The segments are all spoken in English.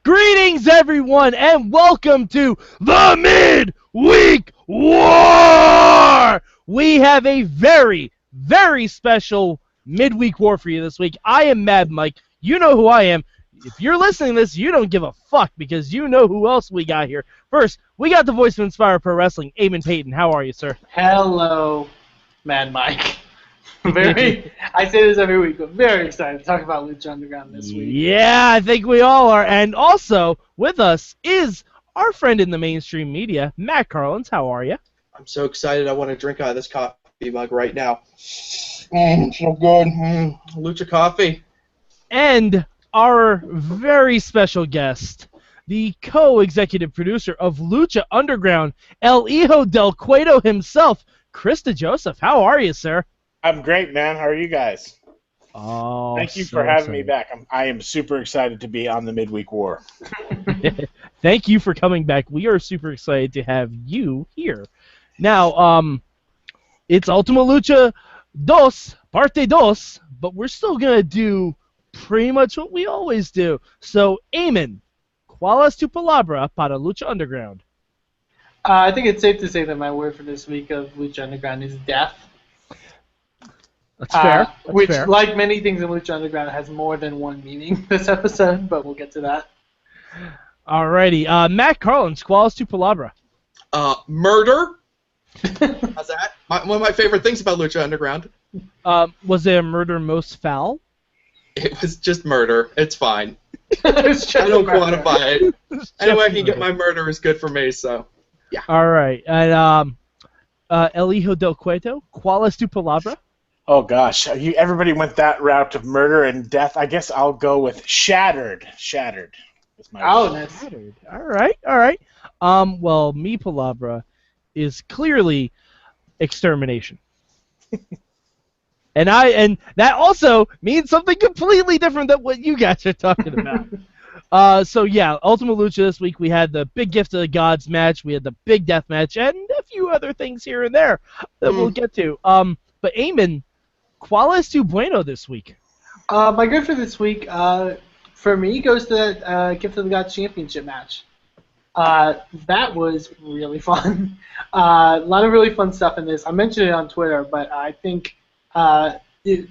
Greetings, everyone, and welcome to the Midweek War! We have a very, very special Midweek War for you this week. I am Mad Mike. You know who I am. If you're listening to this, you don't give a fuck because you know who else we got here. First, we got the voice of Inspire Pro Wrestling, Eamon Paton. How are you, sir? Hello, Mad Mike. I say this every week, but very excited to talk about Lucha Underground this week. Yeah, I think we all are. And also, with us is our friend in the mainstream media, Matt Carlins. How are you? I'm so excited. I want to drink out of this coffee mug right now. So good. Lucha coffee. And our very special guest, the co-executive producer of Lucha Underground, El Hijo del Cueto himself, Chris DeJoseph. How are you, sir? I'm great, man. How are you guys? Oh, Thank you for having me back. I am super excited to be on the Midweek War. Thank you for coming back. We are super excited to have you here. Now, it's Ultima Lucha 2, Parte 2, but we're still going to do pretty much what we always do. So, Eamon, ¿cuál es tu palabra para Lucha Underground? I think it's safe to say that my word for this week of Lucha Underground is death. That's fair. Which, like many things in Lucha Underground, has more than one meaning this episode, but we'll get to that. Alrighty. Matt Carlins, ¿cuál es tu palabra? Murder. How's that? One of my favorite things about Lucha Underground. Was it a murder most foul? It was just murder. It's fine. I don't quantify it. Anyway, I can get my murder is good for me, so yeah. Alright. And El Hijo del Cueto, ¿cuál es tu palabra? Oh gosh, everybody went that route of murder and death. I guess I'll go with shattered. Shattered. Nice. Shattered. All right. Well, mi palabra is clearly extermination. and that also means something completely different than what you guys are talking about. So yeah, Ultima Lucha this week we had the big Gift of the Gods match, we had the big death match, and a few other things here and there that we'll get to. But Eamon, ¿cuál es tu bueno this week? My good for this week, for me, goes to the Gift of the Gods Championship match. That was really fun. A lot of really fun stuff in this. I mentioned it on Twitter, but I think, to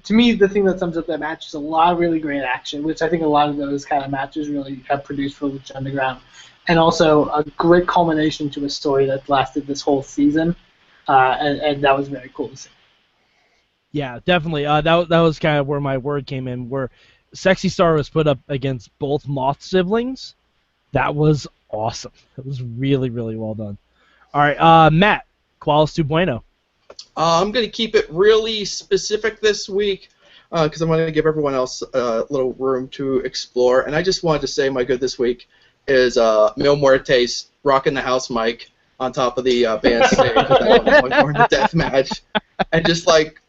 me, the thing that sums up that match is a lot of really great action, which I think a lot of those kind of matches really have produced for Lucha Underground. And also a great culmination to a story that lasted this whole season, and that was very cool to see. Yeah, definitely. That was kind of where my word came in, where Sexy Star was put up against both Moth siblings. That was awesome. That was really, really well done. All right, Matt, ¿cuál es tu bueno? I'm going to keep it really specific this week because I'm going to give everyone else a little room to explore. And I just wanted to say my good this week is Mil Muertes rocking the house mic on top of the band stage during the death match. And just like,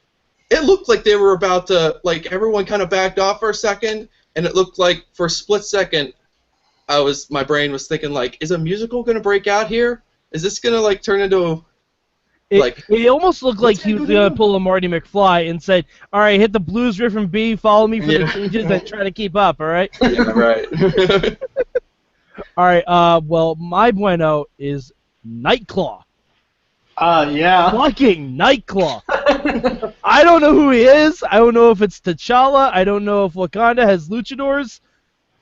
it looked like they were about to, like, everyone kind of backed off for a second, and it looked like for a split second, my brain was thinking, like, is a musical going to break out here? Is this going to, like, turn into, like... It almost looked like he was going to pull a Marty McFly and said, all right, hit the blues riff and B, follow me for the changes and try to keep up, all right? Yeah, right. All right, well, my bueno is Nightclaw. Yeah. Fucking Nightclaw. I don't know who he is. I don't know if it's T'Challa. I don't know if Wakanda has luchadors.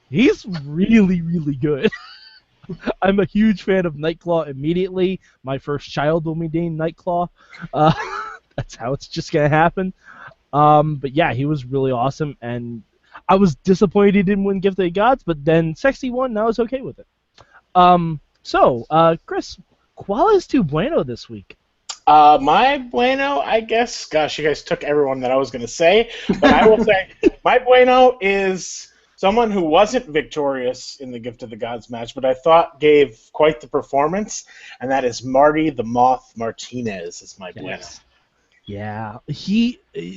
He's really, really good. I'm a huge fan of Nightclaw immediately. My first child will be named Nightclaw. That's how it's just going to happen. But yeah, he was really awesome, and I was disappointed he didn't win Gift of the Gods, but then Sexy won, and I was okay with it. So, Chris, ¿cuál es tu bueno this week? My bueno, I guess, gosh, you guys took everyone that I was going to say, but I will say my bueno is someone who wasn't victorious in the Gift of the Gods match, but I thought gave quite the performance, and that is Marty the Moth Martinez is my bueno. Yeah,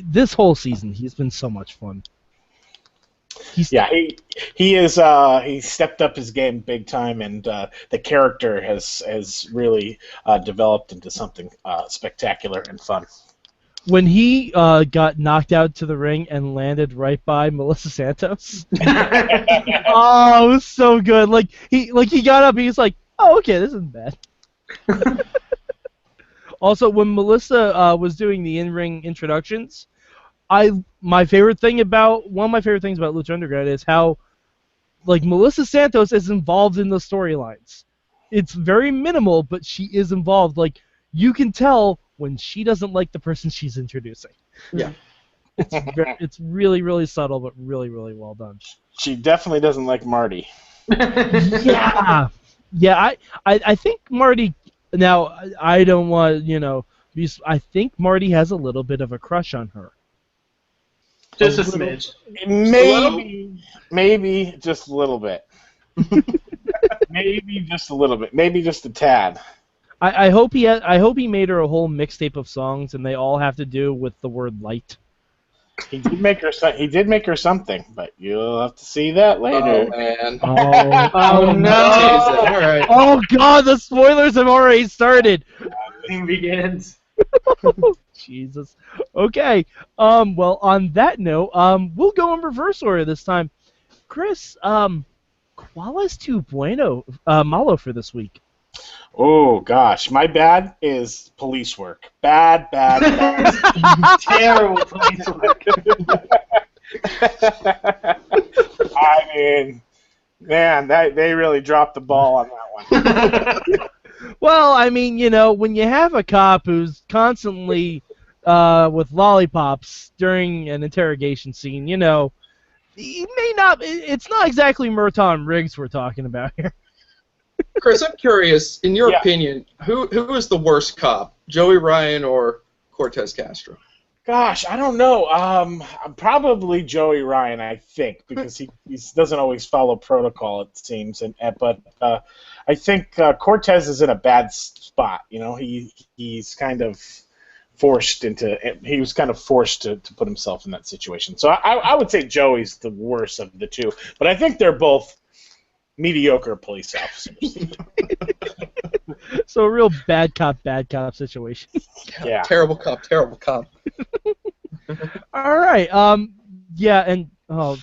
this whole season, he's been so much fun. He stepped up his game big time, and the character has really developed into something spectacular and fun. when he got knocked out to the ring and landed right by Melissa Santos. Oh, it was so good. Like he got up, and he's like, "Oh, okay, this isn't bad." Also, when Melissa was doing the in-ring introductions, one of my favorite things about Lucha Underground is how, like, Melissa Santos is involved in the storylines. It's very minimal, but she is involved. Like, you can tell when she doesn't like the person she's introducing. Yeah. It's really, really subtle, but really, really well done. She definitely doesn't like Marty. Yeah. Yeah, I think Marty... Now, I don't want, I think Marty has a little bit of a crush on her. Just a smidge. Maybe just a little bit. Maybe just a little bit. Maybe just a tad. I hope he made her a whole mixtape of songs, and they all have to do with the word light. He did make her something, but you'll have to see that later. Oh man. Oh no! All right. Oh god, the spoilers have already started. Thing begins. Jesus. Okay. Well, on that note, we'll go in reverse order this time. Chris, ¿cuál es tu malo for this week? Oh gosh, my bad is police work. Bad. Terrible police work. I mean, man, they really dropped the ball on that one. Well, I mean, when you have a cop who's constantly with lollipops during an interrogation scene, he may not. It's not exactly Merton Riggs we're talking about here. Chris, I'm curious, in your opinion, who is the worst cop, Joey Ryan or Cortez Castro? Gosh, I don't know. Probably Joey Ryan, I think, because he doesn't always follow protocol, it seems. But I think Cortez is in a bad spot. He's kind of forced to put himself in that situation. So I would say Joey's the worst of the two. But I think they're both mediocre police officers. So a real bad cop situation. Yeah. Terrible cop. All right. Yeah, and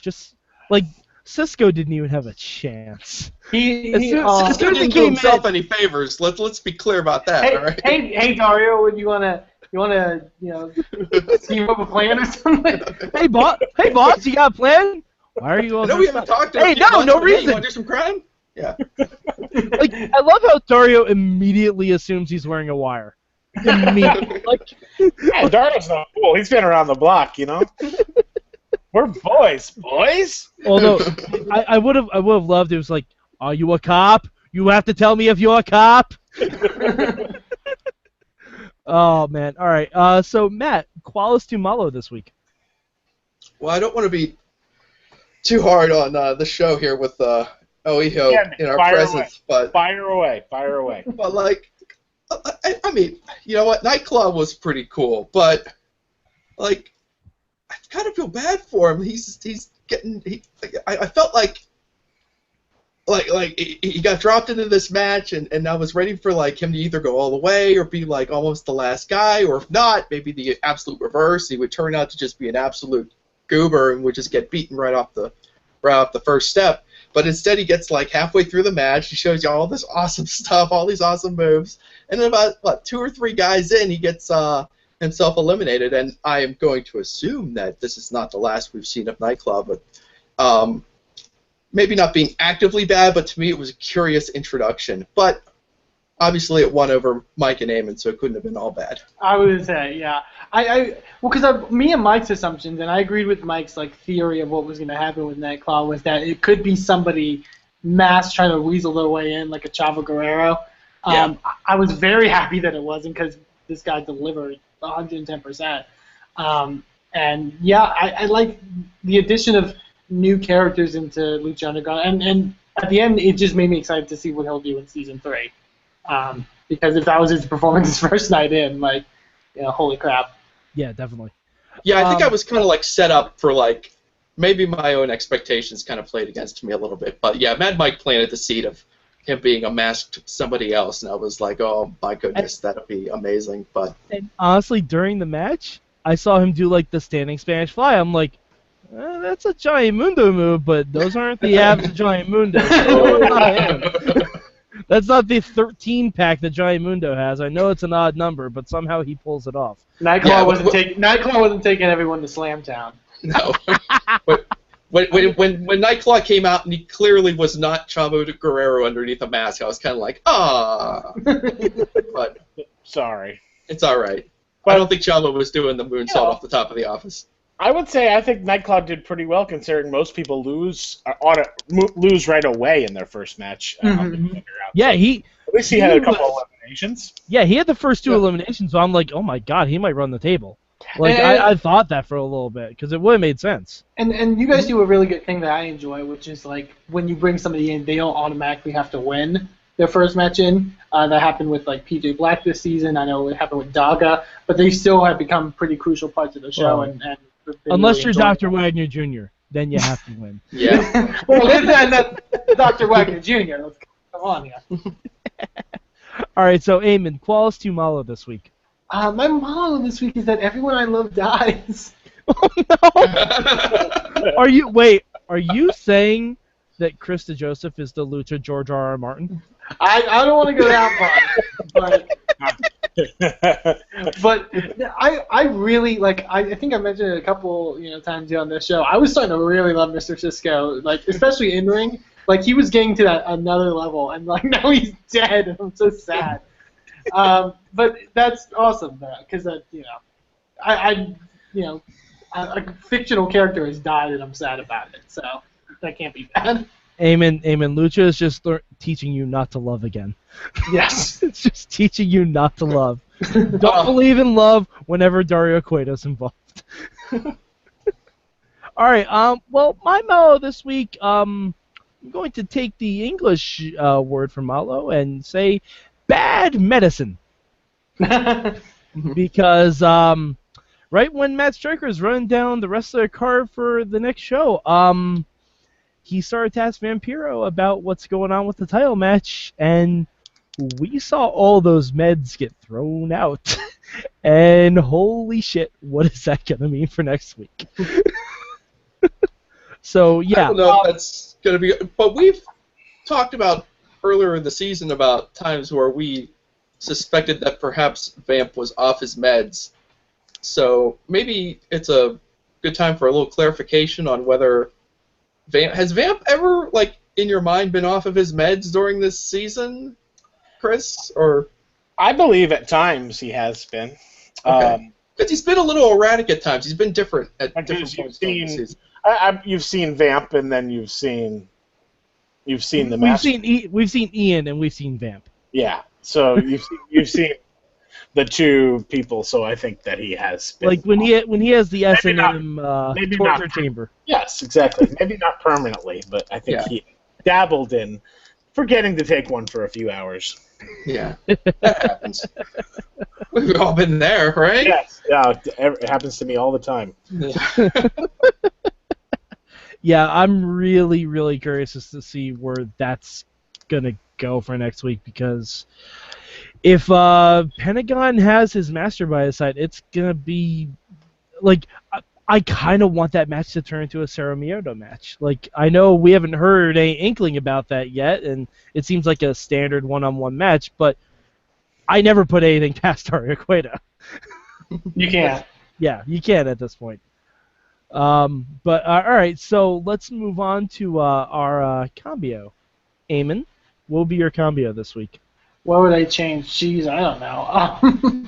just like Cisco didn't even have a chance. Cisco didn't do himself any favors. Let's be clear about that. Hey, all right? hey, Dario, would you wanna scheme up a plan or something? Hey, boss, you got a plan? Why are you all? I know we haven't talked to him. Hey, no reason. You want to do some crime? Yeah. Like, I love how Dario immediately assumes he's wearing a wire. Immediately. Yeah, Dario's not cool. He's been around the block, We're boys. Although I would have loved it. It was like, are you a cop? You have to tell me if you're a cop. Oh man. All right. So Matt, ¿cuál es tu malo this week? Well, I don't want to be too hard on the show here with Oiho in our presence, but fire away. But I mean, you know what? Nightclub was pretty cool, but I kind of feel bad for him. I felt like he got dropped into this match, and I was ready for him to either go all the way or be almost the last guy, or if not, maybe the absolute reverse. He would turn out to just be an absolute goober and would just get beaten right off the first step. But instead, he gets halfway through the match. He shows you all this awesome stuff, all these awesome moves, and then about 2 or 3 guys in, he gets himself eliminated. And I am going to assume that this is not the last we've seen of Nightclub, but maybe not being actively bad, but to me it was a curious introduction. But obviously, it won over Mike and Eamon, so it couldn't have been all bad. I would say, yeah. Because me and Mike's assumptions, and I agreed with Mike's theory of what was going to happen with Nightclaw, was that it could be somebody mass trying to weasel their way in, like a Chavo Guerrero. Yeah. I was very happy that it wasn't, because this guy delivered 110%. And yeah, I like the addition of new characters into Lucha Underground, and at the end, it just made me excited to see what he'll do in Season 3. Because if that was his performance his first night in, holy crap. Yeah, definitely. Yeah, I think I was kind of set up for maybe my own expectations kind of played against me a little bit. But yeah, Mad Mike planted the seed of him being a masked somebody else, and I was like, oh my goodness, that'd be amazing. But and honestly, during the match, I saw him do like the standing Spanish fly. I'm like, that's a Giant Mundo move, but those aren't the abs of Giant Mundo. So it's not him. That's not the 13 pack that Giant Mundo has. I know it's an odd number, but somehow he pulls it off. Nightclaw wasn't taking everyone to Slamtown. No. But when Nightclaw came out and he clearly was not Chavo Guerrero underneath a mask, I was kind of like, ah. But sorry. It's all right. But I don't think Chavo was doing the moonsault off the top of the office. I would say I think Nightclaw did pretty well considering most people lose right away in their first match. Yeah, at least he had a couple eliminations. Yeah, he had the first 2 eliminations, so I'm like, oh my god, he might run the table. Like I thought that for a little bit because it would have made sense. And you guys do a really good thing that I enjoy, which is like when you bring somebody in, they don't automatically have to win their first match in. That happened with like PJ Black this season. I know it happened with Daga, but they still have become pretty crucial parts of the show. And unless really you're Dr. Wagner Jr., then you have to win. Yeah. Well, that's Dr. Wagner Jr. Let's come on here. All right, so Eamon, qualis to malo this week. My motto this week is that everyone I love dies. Oh no! Are you saying that Chris DeJoseph is the Lucha George R.R. Martin? I don't want to go that far, but I really like. I think I mentioned it a couple times on this show. I was starting to really love Mr. Cisco, like especially in ring. Like he was getting to that another level, and like now he's dead, and I'm so sad. But that's awesome, because a fictional character has died, and I'm sad about it. So that can't be bad. Eamon, Lucha is just teaching you not to love again. Yes. It's just teaching you not to love. Don't believe in love whenever Dario Cueto's involved. All right. Well, my malo this week, I'm going to take the English word for malo and say bad medicine. Because right when Matt Striker is running down the rest of the card for the next show, he started to ask Vampiro about what's going on with the title match, and we saw all those meds get thrown out. And holy shit, what is that going to mean for next week? So, yeah. I don't know if that's going to be... But we've talked about earlier in the season about times where we suspected that perhaps Vamp was off his meds. So maybe it's a good time for a little clarification on whether... Has Vamp ever, like, in your mind, been off of his meds during this season, Chris? Or I believe at times he has been. Okay. Because he's been a little erratic at times. He's been different at different points during the season. You've seen Vamp, and then you've seen the Master. We've seen Ian, and we've seen Vamp. Yeah. So you've seen the 2 people. So I think that he has been. Like when he has the S&M torture chamber. Yes, exactly. Maybe not permanently, but I think he dabbled in forgetting to take one for a few hours. Yeah, that happens. We've all been there, right? Yes. Yeah, it happens to me all the time. Yeah, I'm really, really curious as to see where that's gonna go for next week, because if Pentagon has his master by his side, it's gonna be like I kind of want that match to turn into a Cerro Miedo match. Like, I know we haven't heard any inkling about that yet, and it seems like a standard one-on-one match, but I never put anything past Dario Cueto. You can't. Yeah, you can at this point. But all right, so let's move on to our cambio. Eamon, what will be your cambio this week? What would I change? Jeez, I don't know.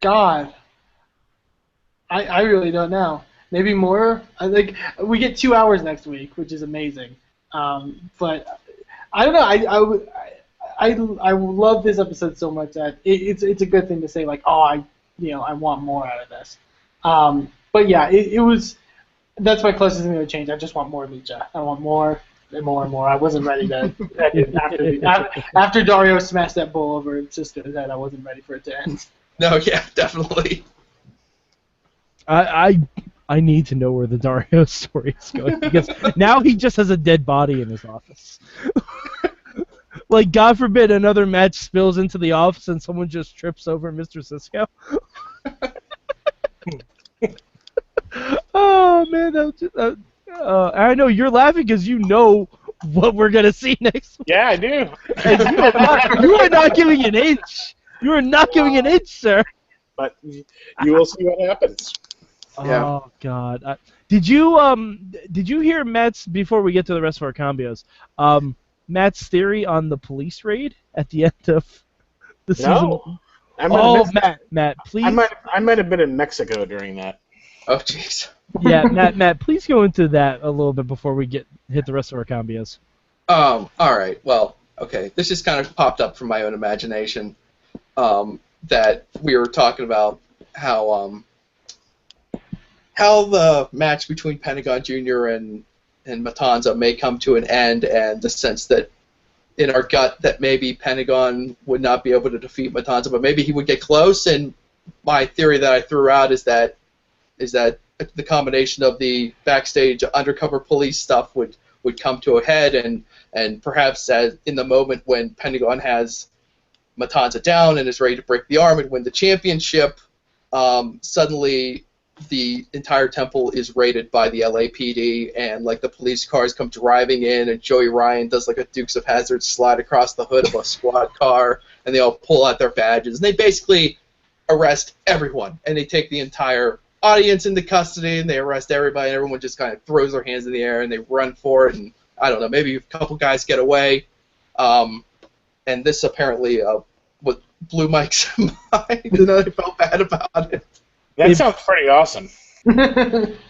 God. I really don't know. Maybe more. I think we get 2 hours next week, which is amazing. But I don't know. I love this episode so much that it's a good thing to say, like, oh, I want more out of this. But yeah, it was. That's my closest thing to a change. I just want more Lucha. I want more and more and more. I wasn't ready to after Dario smashed that bull over Cisco's head. I wasn't ready for it to end. No, yeah, definitely. I need to know where the Dario story is going, because now he just has a dead body in his office. Like, God forbid another match spills into the office and someone just trips over Mr. Cisco. Oh, man. I know you're laughing because you know what we're going to see next week. Yeah, I do. And you are not giving an inch. You are not giving an inch, sir. But you will see what happens. Yeah. Oh, God. Did you hear Matt's, before we get to the rest of our combos, Matt's theory on the police raid at the end of the season? No. Matt, please. I might have been in Mexico during that. Oh, jeez. Yeah, Matt, please go into that a little bit before we hit the rest of our combos. All right. Well, okay. This just kind of popped up from my own imagination. That we were talking about how the match between Pentagon Jr. and Matanza may come to an end, and the sense that in our gut that maybe Pentagon would not be able to defeat Matanza, but maybe he would get close. And my theory that I threw out is that the combination of the backstage undercover police stuff would come to a head, and perhaps in the moment when Pentagon has Matanza down and is ready to break the arm and win the championship, suddenly the entire temple is raided by the LAPD, and like the police cars come driving in, and Joey Ryan does like a Dukes of Hazzard slide across the hood of a squad car, and they all pull out their badges, and they basically arrest everyone, and they take the entire audience into custody, and they arrest everybody, and everyone just kind of throws their hands in the air, and they run for it, and I don't know, maybe a couple guys get away, and this apparently what blew Mike's mind, and I felt bad about it. That sounds pretty awesome.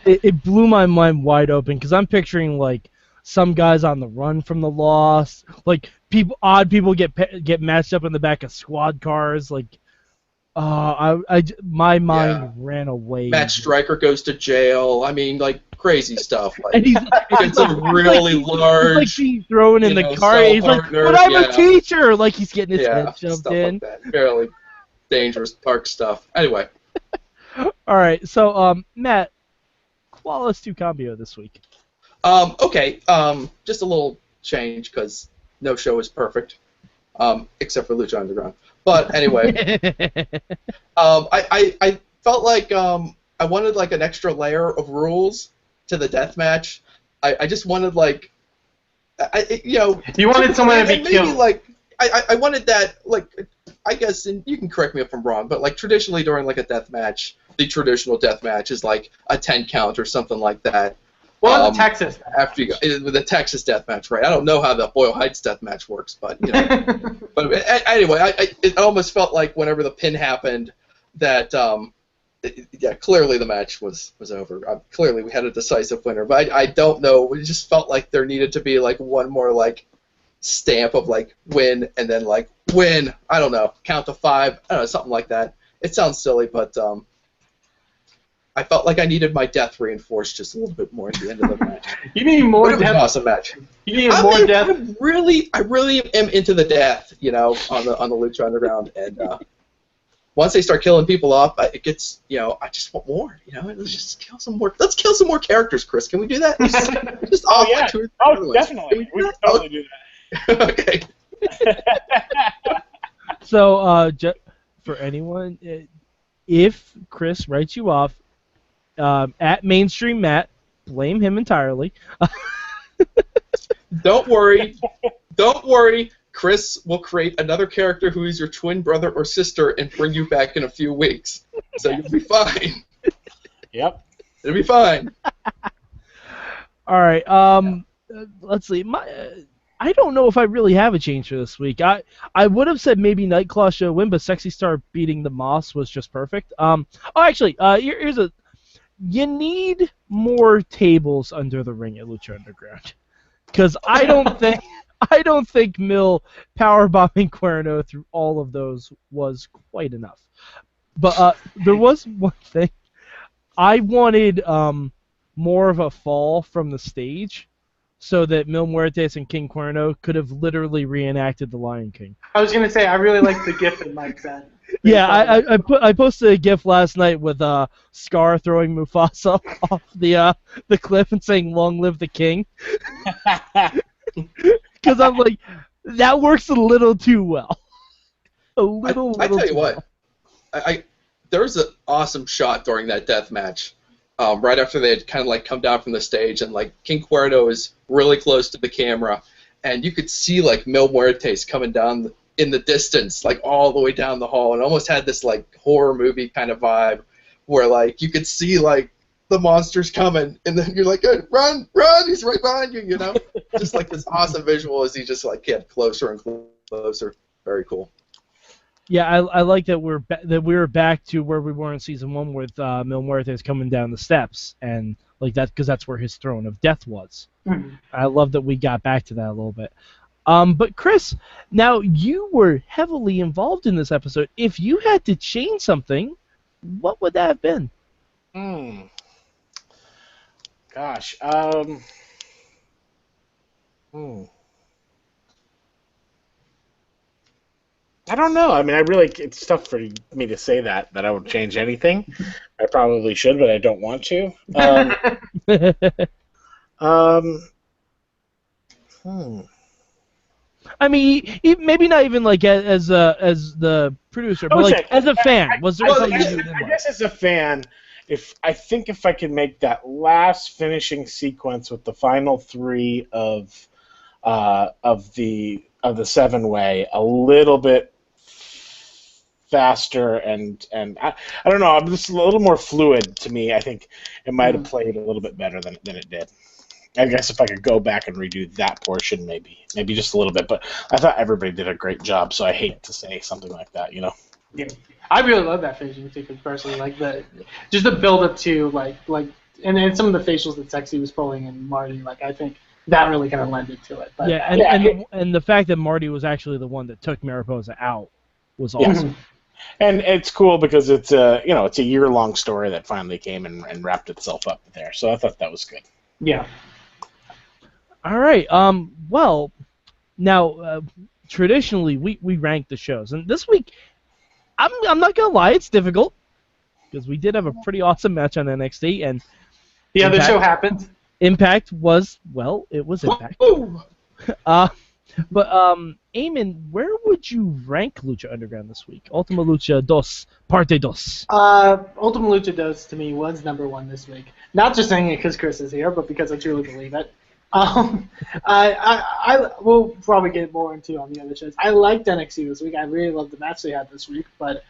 It blew my mind wide open because I'm picturing like some guys on the run from the loss, like odd people get matched up in the back of squad cars, like. My mind ran away. Matt Stryker goes to jail. I mean, like crazy stuff. Like, and it's a really large. Like he's thrown in the car. He's like, "But I'm a teacher!" Like he's getting his head shoved stuff in. Like that. Fairly dangerous, dark stuff. Anyway. All right, so Matt, Flawless 2 Combio this week. Okay. Just a little change because no show is perfect, except for Lucha Underground. But anyway, I felt like I wanted like an extra layer of rules to the death match. I just wanted like, you wanted someone to be killed. Like I wanted that, like, I guess, and you can correct me if I'm wrong, but like traditionally during like a death match, the traditional death match is like a 10 count or something like that. Well, the Texas. After you go, with the Texas death match, right? I don't know how the Boyle Heights death match works, but you know. But anyway, it almost felt like whenever the pin happened, that clearly the match was over. Clearly we had a decisive winner, but I don't know. It just felt like there needed to be like one more like stamp of like win and then like win. I don't know, count to 5. I don't know, something like that. It sounds silly, but I felt like I needed my death reinforced just a little bit more at the end of the match. You need more death. It was an awesome match. You need more death. I really am into the death, you know, on the Lucha Underground, and once they start killing people off, it gets, you know, I just want more, you know. Let's just kill some more. Let's kill some more characters, Chris. Can we do that? Just yeah. Definitely. We can totally do that. Okay. So, for anyone, if Chris writes you off, at Mainstream Matt, blame him entirely. Don't worry. Chris will create another character who is your twin brother or sister and bring you back in a few weeks. So you'll be fine. Yep. It'll be fine. All right. Let's see. I don't know if I really have a change for this week. I would have said maybe Nightclaw should win, but Sexy Star beating the Moss was just perfect. Actually, here's you need more tables under the ring at Lucha Underground, because I don't think Mil powerbombing Cuerno through all of those was quite enough. But there was one thing. I wanted more of a fall from the stage, so that Mil Muertes and King Cuerno could have literally reenacted the Lion King. I was gonna say I really like the GIF that Mike sent. Yeah, I posted a GIF last night with Scar throwing Mufasa off the cliff and saying "Long live the King," because I'm like, that works a little too well. A little. I tell you too what, well. there's an awesome shot during that death match. Right after they had kind of like come down from the stage, and like King Cuerno is really close to the camera, and you could see like Mil Muertes coming down in the distance, like all the way down the hall, and almost had this like horror movie kind of vibe, where like you could see like the monsters coming, and then you're like, run, he's right behind you, you know? Just like this awesome visual as he just like get closer and closer. Very cool. Yeah, I like that we're back to where we were in season 1 with Mil Muertes coming down the steps, and like that, because that's where his throne of death was. Mhm. I love that we got back to that a little bit. But Chris, now you were heavily involved in this episode. If you had to change something, what would that have been? Gosh. I don't know. I mean, it's tough for me to say that I would change anything. I probably should, but I don't want to. I mean, maybe not even like as the producer, but like as a fan. Was there something you didn't like? I guess as a fan, if I could make that last finishing sequence with the final 3 of the 7-way a little bit faster and I don't know, I'm just a little more fluid to me. I think it might have played a little bit better than it did. I guess if I could go back and redo that portion, maybe just a little bit. But I thought everybody did a great job, so I hate to say something like that, you know. Yeah, I really love that finishing sequence personally. Like just the build up to like and then some of the facials that Sexy was pulling and Marty. Like I think that really kind of lended to it. But, yeah, and the fact that Marty was actually the one that took Mariposa out was awesome. Yeah. And it's cool because it's a year-long story that finally came and wrapped itself up there. So I thought that was good. Yeah. All right. Well, now traditionally we rank the shows, and this week I'm not gonna lie, it's difficult because we did have a pretty awesome match on NXT, and the other show happened. Impact was Impact. But Eamon, where would you rank Lucha Underground this week? Ultima Lucha 2, Parte 2. Ultima Lucha 2 to me was number 1 this week. Not just saying it because Chris is here, but because I truly believe it. I will probably get more into on the other shows. I liked NXT this week. I really loved the match they had this week. But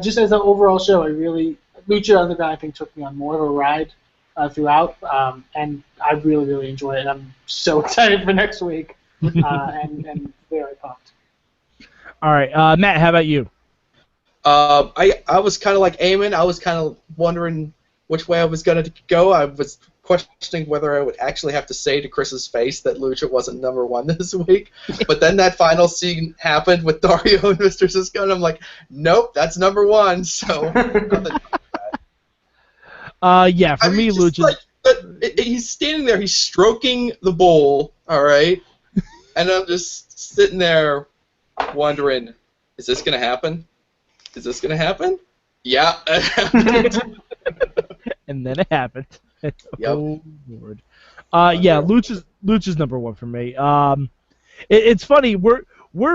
just as an overall show, Lucha Underground I think took me on more of a ride throughout, and I really, really enjoyed it. I'm so excited for next week. And very pumped. All right, Matt, how about you? I was kind of like Eamon. I was kind of wondering which way I was going to go. I was questioning whether I would actually have to say to Chris's face that Lucha wasn't number 1 this week. But then that final scene happened with Dario and Mr. Cisco, and I'm like, nope, that's number 1. So, yeah, for me, Lucha. Like, he's standing there, he's stroking the bowl, all right? And I'm just sitting there wondering, is this going to happen? Is this going to happen? Yeah. And then it happened. Yep. Oh, Lord. Yeah, Lucha's number 1 for me. It's funny, we're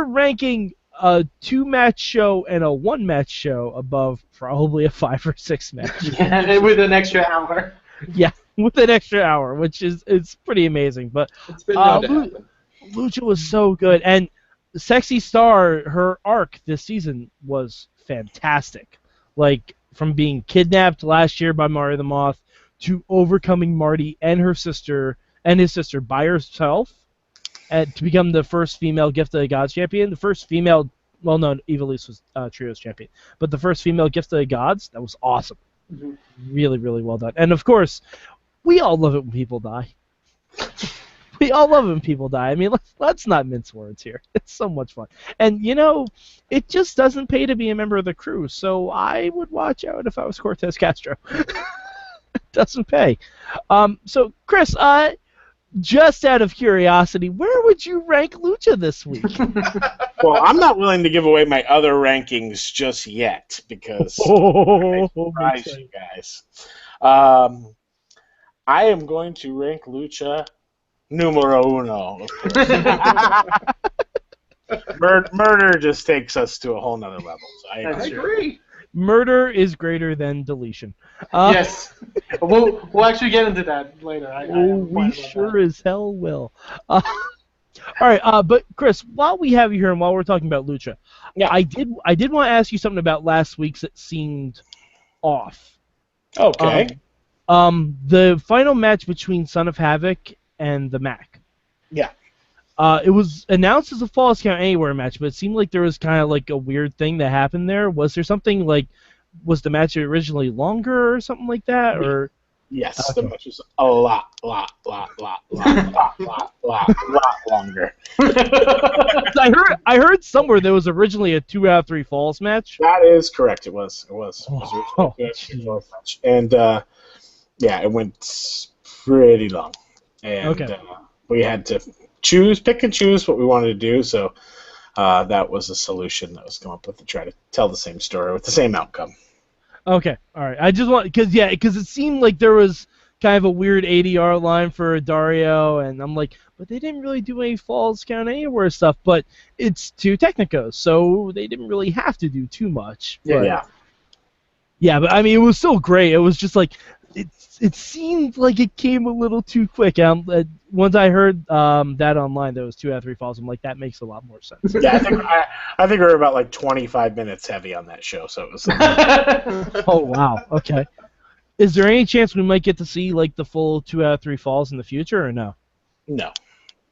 ranking a 2-match show and a 1-match show above probably a 5 or 6 match. Yeah, and with an extra hour. Yeah, with an extra hour, which it's pretty amazing. But it's been known to happen. Lucha was so good, and Sexy Star, her arc this season was fantastic. Like, from being kidnapped last year by Mario the Moth to overcoming Marty and his sister by herself, and to become the first female Gift of the Gods champion, the first female, well, no, Evilise was Trios champion, but the first female Gift of the Gods, that was awesome. Mm-hmm. Really, really well done. And of course, we all love it when people die. We all love it when people die. I mean, let's not mince words here. It's so much fun. And, it just doesn't pay to be a member of the crew, so I would watch out if I was Cortez Castro. It doesn't pay. So, Chris, just out of curiosity, where would you rank Lucha this week? Well, I'm not willing to give away my other rankings just yet, because I surprise you guys. I am going to rank Lucha numero 1, of course. Murder just takes us to a whole nother level. So I agree. Murder is greater than deletion. Yes. We'll actually get into that later. We sure as hell will. All right, but Chris, while we have you here and while we're talking about Lucha, yeah. I did want to ask you something about last week's that seemed off. Okay. The final match between Son of Havoc and the Mac. Yeah. It was announced as a Falls Count Anywhere match, but it seemed like there was kind of like a weird thing that happened there. Was there something like, was the match originally longer or something like that, or? Yes, the match was a lot longer. I heard somewhere there was originally a 2 out of 3 falls match. That is correct. It was. It was originally a falls match, and yeah, it went pretty long, and we had to pick and choose what we wanted to do. So that was a solution that was come up with to try to tell the same story with the same outcome. Okay, all right. I just want because it seemed like there was kind of a weird ADR line for Dario, and I'm like, but they didn't really do any Falls Count Anywhere stuff. But it's 2 Technicos, so they didn't really have to do too much. Yeah. Yeah, but I mean, it was still great. It was just like it seemed like it came a little too quick. Once I heard that online, there was 2 out of 3 falls. I'm like, that makes a lot more sense. Yeah, I think we were about like 25 minutes heavy on that show, so it was. Oh wow. Okay. Is there any chance we might get to see like the full 2 out of 3 falls in the future, or no? No.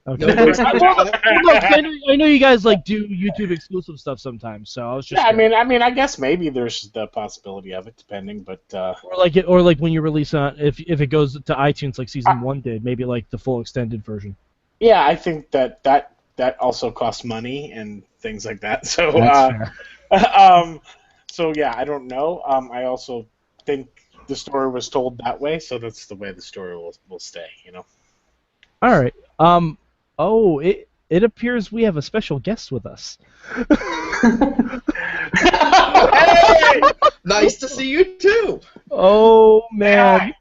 Okay. I know you guys like do YouTube exclusive stuff sometimes, so I was just. Yeah, I mean, I guess maybe there's the possibility of it, depending, but. Or like when you release if it goes to iTunes like season 1 did, maybe like the full extended version. Yeah, I think that also costs money and things like that. So. That's fair. So yeah, I don't know. I also think the story was told that way, so that's the way the story will stay. You know. All right. Oh, it appears we have a special guest with us. Hey! Nice to see you too. Oh man.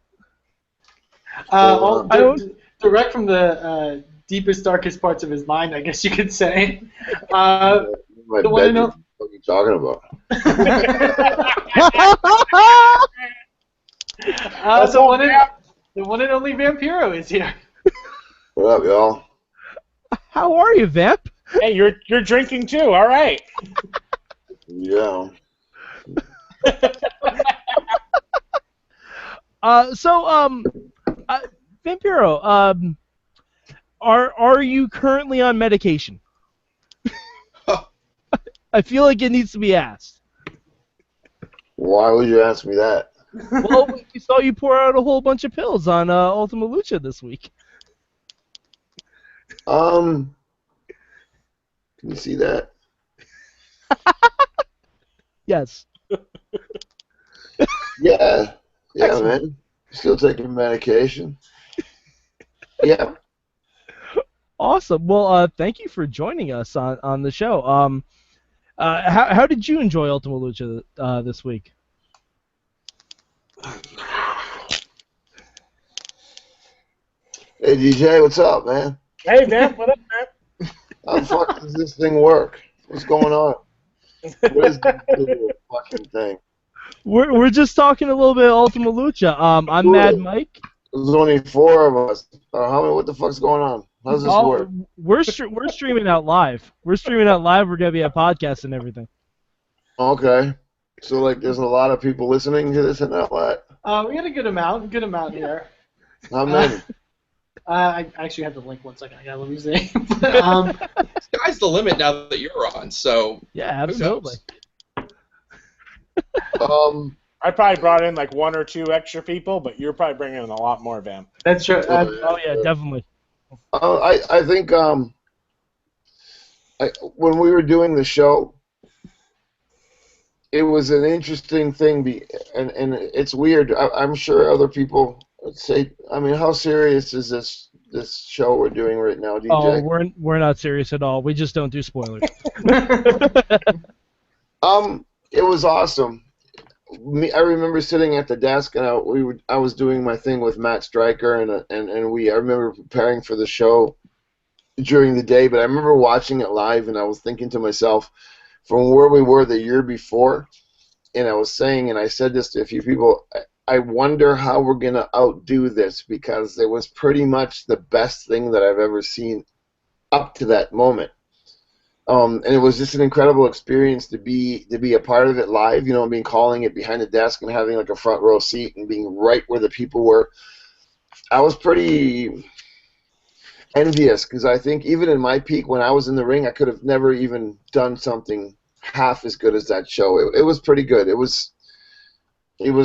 Direct from the deepest, darkest parts of his mind, I guess you could say. The one and only. What are you talking about? The one and only Vampiro is here. What up, y'all? How are you, Vamp? Hey, you're drinking too. All right. Yeah. Vampiro, are you currently on medication? I feel like it needs to be asked. Why would you ask me that? Well, we saw you pour out a whole bunch of pills on Ultima Lucha this week. Can you see that? Yes. Yeah, man. Still taking medication. Yeah. Awesome. Well, thank you for joining us on the show. How did you enjoy Ultima Lucha this week? Hey, DJ, what's up, man? Hey, man, what up, man? How the fuck does this thing work? What's going on? What is this little fucking thing? We're just talking a little bit of Ultima Lucha. I'm Mad Mike. There's only 4 of us. What the fuck's going on? How does this work? We're streaming out live. We're streaming out live. We're gonna be a podcast and everything. Okay. So like, there's a lot of people listening to this and that. What? We got a good amount here. How many? I actually have the link. 1 second. I gotta let me see. Sky's the limit now that you're on. So yeah, absolutely. I probably brought in like 1 or 2 extra people, but you're probably bringing in a lot more, Bam. That's true. Oh yeah, definitely. I think when we were doing the show, it was an interesting thing, and it's weird. I'm sure other people would say, I mean, how serious is this show we're doing right now, DJ? Oh, we're not serious at all. We just don't do spoilers. It was awesome. I remember sitting at the desk, and I was doing my thing with Matt Stryker, and I remember preparing for the show, during the day, but I remember watching it live, and I was thinking to myself, from where we were the year before, and I was saying, and I said this to a few people, I wonder how we're going to outdo this, because it was pretty much the best thing that I've ever seen up to that moment. And it was just an incredible experience to be a part of it live, you know, being calling it behind the desk and having like a front row seat and being right where the people were. I was pretty envious, because I think even in my peak when I was in the ring, I could have never even done something half as good as that show. It was pretty good. It was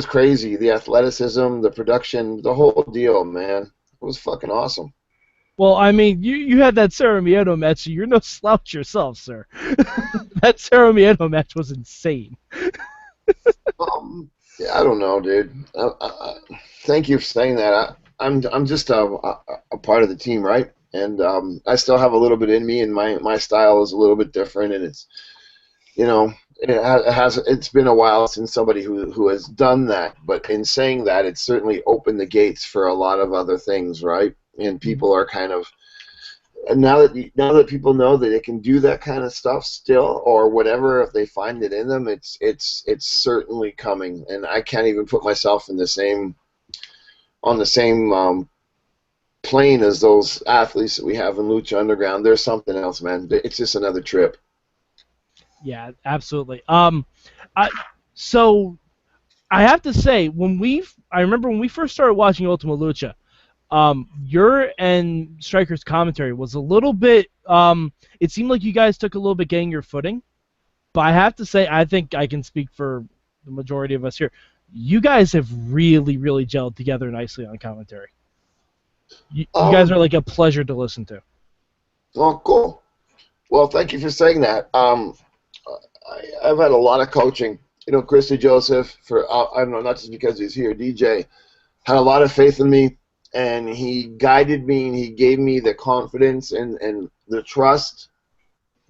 crazy. The athleticism, the production, the whole deal, man. It was fucking awesome. Well, I mean, you had that Cerro Miedo match, so you're no slouch yourself, sir. That Cerro Miedo match was insane. Yeah, I don't know, dude. Thank you for saying that. I'm just a part of the team, right? And I still have a little bit in me, and my style is a little bit different, and it's, you know, it's been a while since somebody who has done that. But in saying that, it's certainly opened the gates for a lot of other things, right? And people are kind of, and now that people know that they can do that kind of stuff still, or whatever, if they find it in them, it's certainly coming. And I can't even put myself in on the same plane as those athletes that we have in Lucha Underground. There's something else, man. It's just another trip. Yeah, absolutely. So I have to say, I remember when we first started watching Ultima Lucha, your and Stryker's commentary was a little bit, it seemed like you guys took a little bit getting your footing, but I have to say, I think I can speak for the majority of us here, you guys have really, really gelled together nicely on commentary. You guys are like a pleasure to listen to. Oh, cool. Well, thank you for saying that. I've had a lot of coaching. You know, Chris DeJoseph, I don't know, not just because he's here, DJ, had a lot of faith in me, and he guided me, and he gave me the confidence and the trust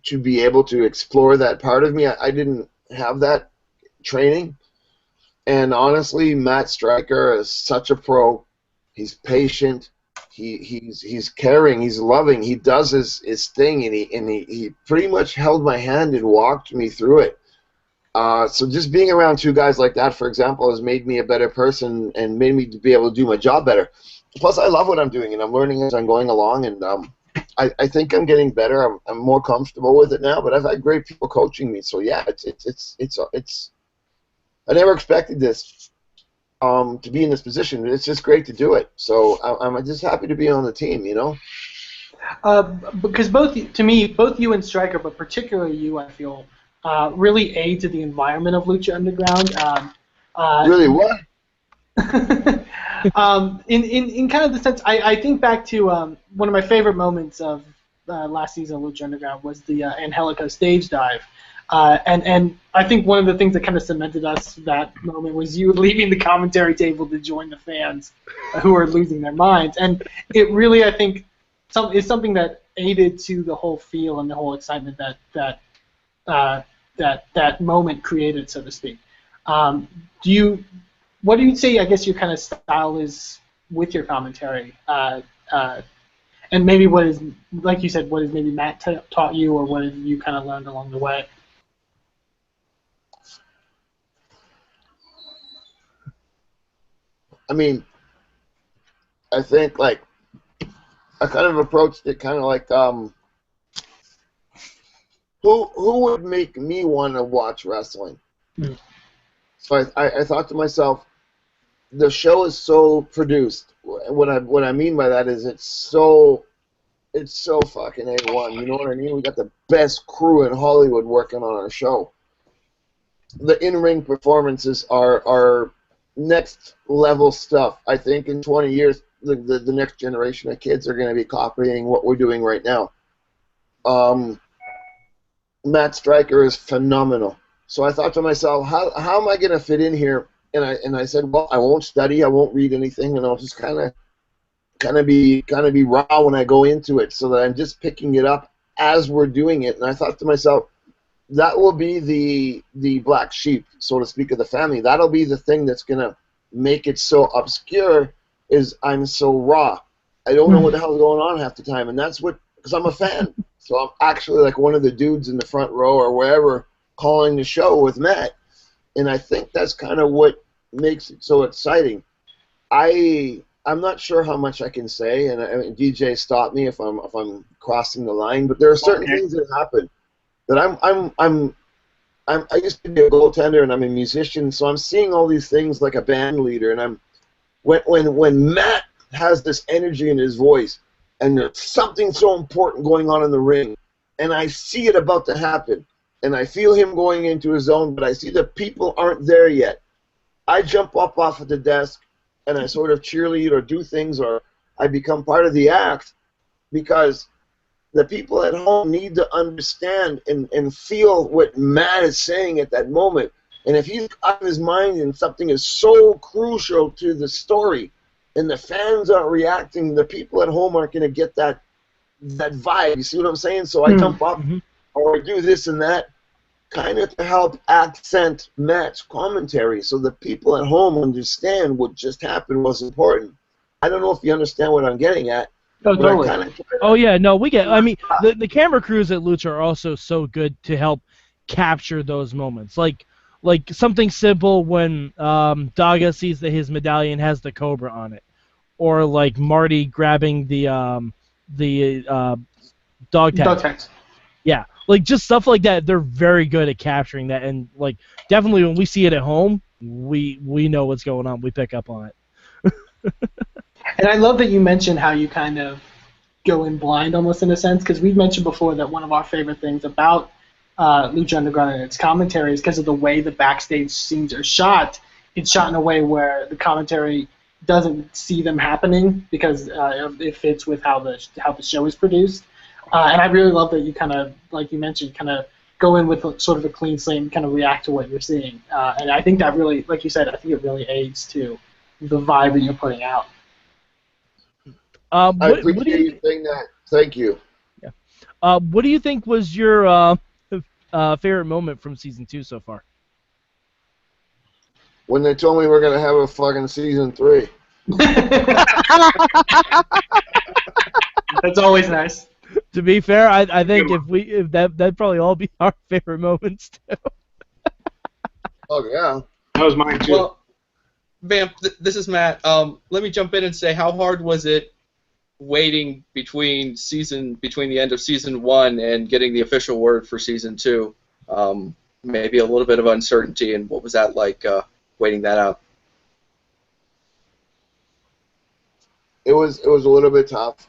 to be able to explore that part of me. I didn't have that training. And honestly, Matt Stryker is such a pro. He's patient. He's caring. He's loving. He does his thing, and he pretty much held my hand and walked me through it. So just being around two guys like that, for example, has made me a better person and made me be able to do my job better. Plus, I love what I'm doing, and I'm learning as I'm going along, and I think I'm getting better. I'm more comfortable with it now, but I've had great people coaching me. So yeah, it's I never expected this. To be in this position, it's just great to do it. So I'm just happy to be on the team, you know. Because both you and Stryker, but particularly you, I feel, really aid to the environment of Lucha Underground. Really, what? In kind of the sense, I think back to one of my favorite moments of last season of Lucha Underground was the Angelico stage dive. And I think one of the things that kind of cemented us that moment was you leaving the commentary table to join the fans who are losing their minds. And it really, I think, is something that aided to the whole feel and the whole excitement that moment created, so to speak. What do you say, I guess, your kind of style is with your commentary? And maybe what is, like you said, what has maybe Matt taught you, or what have you kind of learned along the way? I mean, I think, like, I kind of approached it kind of like, who would make me want to watch wrestling? Mm. So I thought to myself, the show is so produced. What I mean by that is it's so fucking A1. You know what I mean? We got the best crew in Hollywood working on our show. The in-ring performances are next level stuff. I think in 20 years, the next generation of kids are going to be copying what we're doing right now. Matt Stryker is phenomenal. So I thought to myself, how am I going to fit in here? And I said, well, I won't study, I won't read anything, and I'll just kind of be raw when I go into it, so that I'm just picking it up as we're doing it. And I thought to myself, that will be the black sheep, so to speak, of the family. That'll be the thing that's going to make it so obscure, is I'm so raw. I don't know what the hell's going on half the time. And that's what because I'm a fan. So I'm actually like one of the dudes in the front row or wherever calling the show with Matt. And I think that's kind of what makes it so exciting. I'm not sure how much I can say, and I mean, DJ, stop me if I'm crossing the line. But there are certain things that happen that I used to be a goaltender, and I'm a musician, so I'm seeing all these things like a band leader, and when Matt has this energy in his voice, and there's something so important going on in the ring, and I see it about to happen, and I feel him going into his zone, but I see the people aren't there yet. I jump up off of the desk, and I sort of cheerlead or do things, or I become part of the act, because the people at home need to understand and feel what Matt is saying at that moment. And if he's out of his mind and something is so crucial to the story, and the fans aren't reacting, the people at home aren't going to get that vibe. You see what I'm saying? So I jump up or do this and that, kind of to help accent Matt's commentary so the people at home understand what just happened was important. I don't know if you understand what I'm getting at. Oh, totally. Oh, yeah, no, we get. I mean, the camera crews at Lucha are also so good to help capture those moments. Like something simple when Daga sees that his medallion has the Cobra on it, or like Marty grabbing the dog tags. Yeah, like just stuff like that. They're very good at capturing that, and like definitely when we see it at home, we know what's going on. We pick up on it. And I love that you mentioned how you kind of go in blind almost in a sense, because we've mentioned before that one of our favorite things about Lucha Underground and its commentary is because of the way the backstage scenes are shot. It's shot in a way where the commentary doesn't see them happening because it fits with how the show is produced. And I really love that you kind of, like you mentioned, kind of go in with sort of a clean slate and kind of react to what you're seeing. And I think that really, like you said, I think it really aids to the vibe that you're putting out. I appreciate you saying that. Thank you. Yeah. What do you think was your favorite moment from season 2 so far? When they told me we're gonna have a fucking season 3. That's always nice. To be fair, I think if that'd probably all be our favorite moments too. Oh yeah. That was mine too. Well, Vamp, this is Matt. Let me jump in and say, how hard was it waiting between the end of season 1 and getting the official word for season 2? Maybe a little bit of uncertainty, and what was that like waiting that out? It was a little bit tough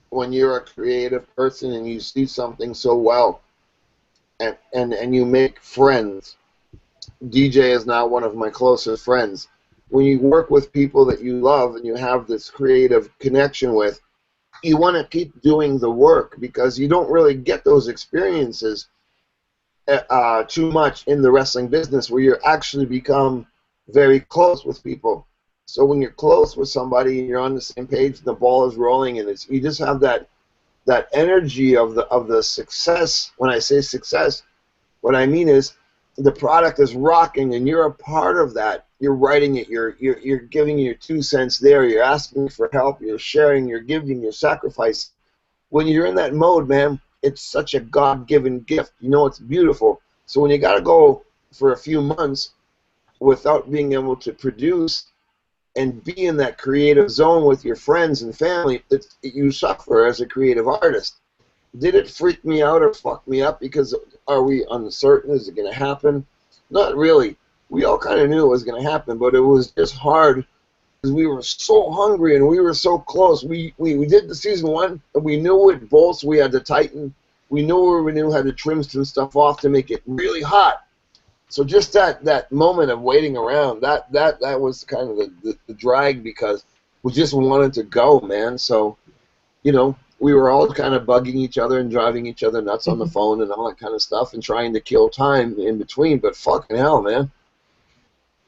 when you're a creative person and you see something so well, and you make friends. DJ is now one of my closest friends. When you work with people that you love and you have this creative connection with, you want to keep doing the work because you don't really get those experiences too much in the wrestling business where you actually become very close with people. So when you're close with somebody and you're on the same page, the ball is rolling, and you just have that energy of the success. When I say success, what I mean is the product is rocking, and you're a part of that. You're writing it. You're giving your 2 cents there. You're asking for help. You're sharing. You're giving. You're sacrificing. When you're in that mode, man, it's such a God-given gift. You know, it's beautiful. So when you got to go for a few months without being able to produce and be in that creative zone with your friends and family, you suffer as a creative artist. Did it freak me out or fuck me up because are we uncertain? Is it going to happen? Not really. We all kind of knew it was going to happen, but it was just hard because we were so hungry and we were so close. We did the season 1, and we knew what bolts we had to tighten. We knew how to trim some stuff off to make it really hot. So just that moment of waiting around, that was kind of the drag because we just wanted to go, man. So, you know, we were all kind of bugging each other and driving each other nuts on the phone and all that kind of stuff and trying to kill time in between. But fucking hell, man.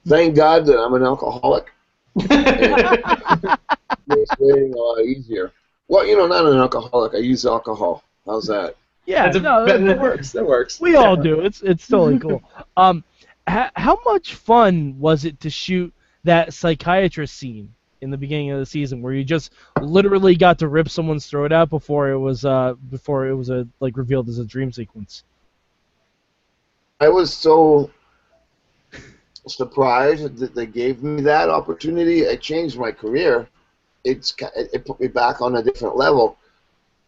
Thank God that I'm an alcoholic. It makes waiting a lot easier. Well, you know, not an alcoholic. I use alcohol. How's that? Yeah, that works. That works. We all do. It's totally cool. How much fun was it to shoot that psychiatrist scene in the beginning of the season, where you just literally got to rip someone's throat out before it was like revealed as a dream sequence. I was so surprised that they gave me that opportunity. It changed my career. It put me back on a different level.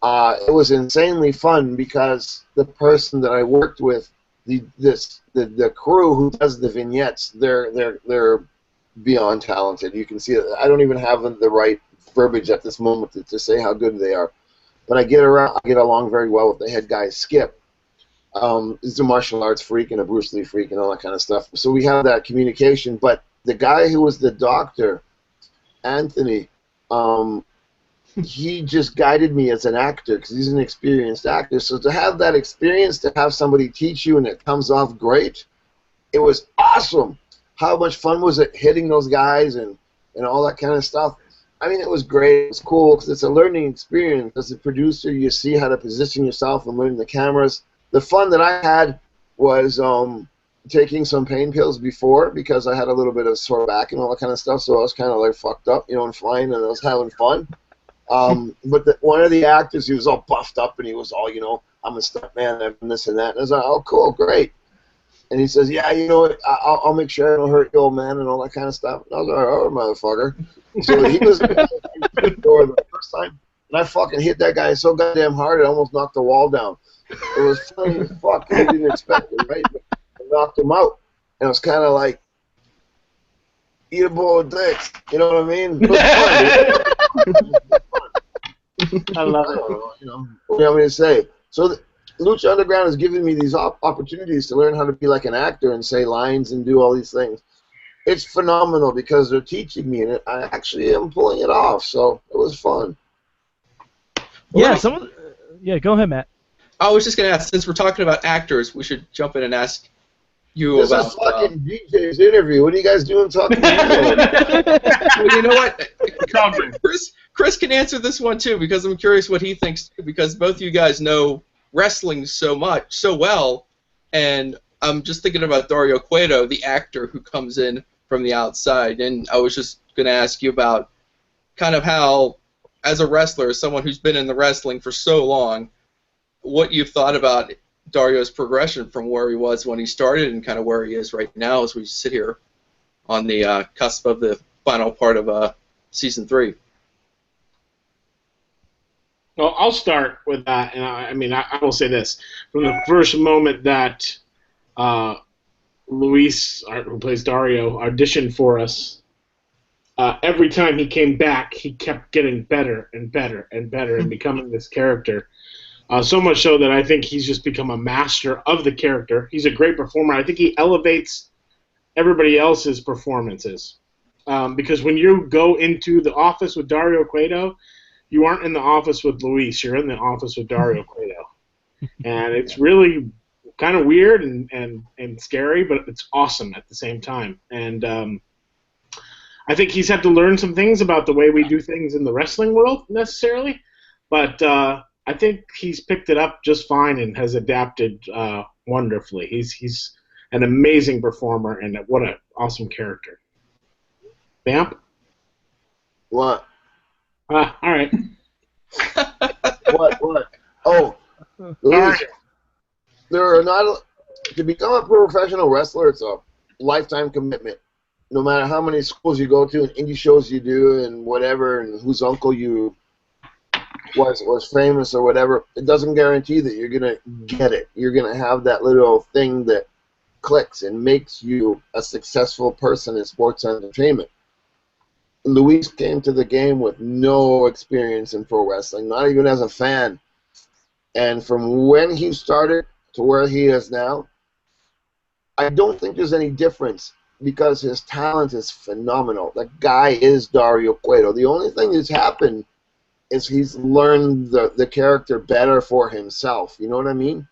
It was insanely fun because the person that I worked with, the crew who does the vignettes, they're beyond talented. You can see it. I don't even have the right verbiage at this moment to say how good they are. But I get along very well with the head guy, Skip. He's a martial arts freak and a Bruce Lee freak and all that kind of stuff. So we have that communication. But the guy who was the doctor, Anthony, he just guided me as an actor because he's an experienced actor. So to have that experience, to have somebody teach you and it comes off great, it was awesome. How much fun was it hitting those guys and all that kind of stuff? I mean, it was great. It was cool because it's a learning experience. As a producer, you see how to position yourself and learn the cameras. The fun that I had was taking some pain pills before because I had a little bit of sore back and all that kind of stuff, so I was kind of like fucked up, and flying, and I was having fun. But one of the actors, he was all buffed up, and he was all, I'm a stuntman, I've done this and that. And I was like, oh, cool, great. And he says, yeah, I'll make sure I don't hurt you, old man, and all that kind of stuff. And I was like, oh, motherfucker. So he was the door the first time, and I fucking hit that guy so goddamn hard, it almost knocked the wall down. It was funny as fuck. He didn't expect it, right? But I knocked him out. And it was kind of like, eat a bowl of dicks. You know what I mean? It was fun, dude. I love it. What do you want me to say? So Lucha Underground has given me these opportunities to learn how to be like an actor and say lines and do all these things. It's phenomenal because they're teaching me, and I actually am pulling it off. So it was fun. Yeah, yeah, go ahead, Matt. I was just going to ask, since we're talking about actors, we should jump in and ask you this about... This is fucking DJ's interview. What are you guys doing talking about? Well, you know what? Chris can answer this one, too, because I'm curious what he thinks, because both of you guys know wrestling so well, and I'm just thinking about Dario Cueto, the actor who comes in from the outside, and I was just going to ask you about kind of how, as a wrestler, as someone who's been in the wrestling for so long, what you've thought about Dario's progression from where he was when he started and kind of where he is right now as we sit here on the cusp of the final part of Season 3. Well, I'll start with that, and I will say this. From the first moment that Luis, who plays Dario, auditioned for us, every time he came back, he kept getting better and better and better and becoming this character. So much so that I think he's just become a master of the character. He's a great performer. I think he elevates everybody else's performances. Because when you go into the office with Dario Cueto, you aren't in the office with Luis. You're in the office with Dario Cueto. And it's really kind of weird and scary, but it's awesome at the same time. And I think he's had to learn some things about the way we do things in the wrestling world, necessarily. But I think he's picked it up just fine and has adapted wonderfully. He's an amazing performer, and what an awesome character. Vamp? What? All right. What? Oh, Luis, there are not to become a professional wrestler. It's a lifetime commitment. No matter how many schools you go to and indie shows you do and whatever, and whose uncle you was famous or whatever, it doesn't guarantee that you're gonna get it. You're gonna have that little thing that clicks and makes you a successful person in sports entertainment. Luis came to the game with no experience in pro wrestling, not even as a fan. And from when he started to where he is now, I don't think there's any difference because his talent is phenomenal. The guy is Dario Cueto. The only thing that's happened is he's learned the character better for himself. You know what I mean?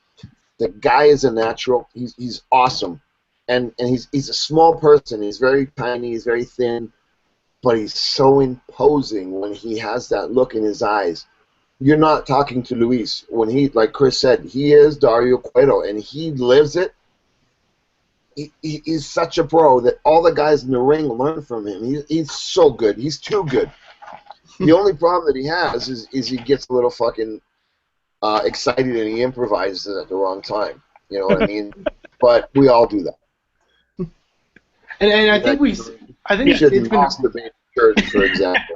The guy is a natural. He's awesome. And he's a small person. He's very tiny. He's very thin. But he's so imposing when he has that look in his eyes. You're not talking to Luis. When he, like Chris said, he is Dario Cueto, and he lives it. he's such a pro that all the guys in the ring learn from him. He's so good. He's too good. The only problem that he has is he gets a little fucking excited and he improvises at the wrong time. You know what I mean? But we all do that. And I think it's been the church, for example.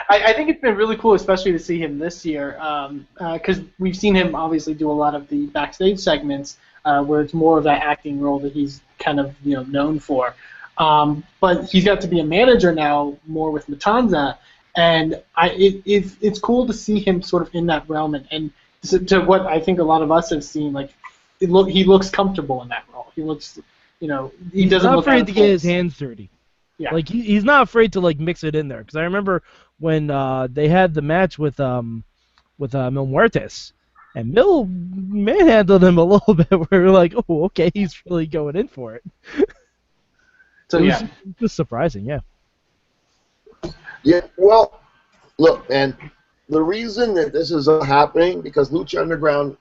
I think it's been really cool, especially to see him this year, because we've seen him obviously do a lot of the backstage segments where it's more of that acting role that he's kind of known for. But he's got to be a manager now, more with Matanza, and it's cool to see him sort of in that realm, and to what I think a lot of us have seen, like he looks comfortable in that role. He looks, he he's doesn't not look afraid to get his hands dirty. Yeah. Like he's not afraid to like mix it in there. Because I remember when they had the match with Mil Muertes, and Mil manhandled him a little bit. Where we're like, oh, okay, he's really going in for it. So it was just surprising, yeah. Yeah, well, look, man, the reason that this is happening because Lucha Underground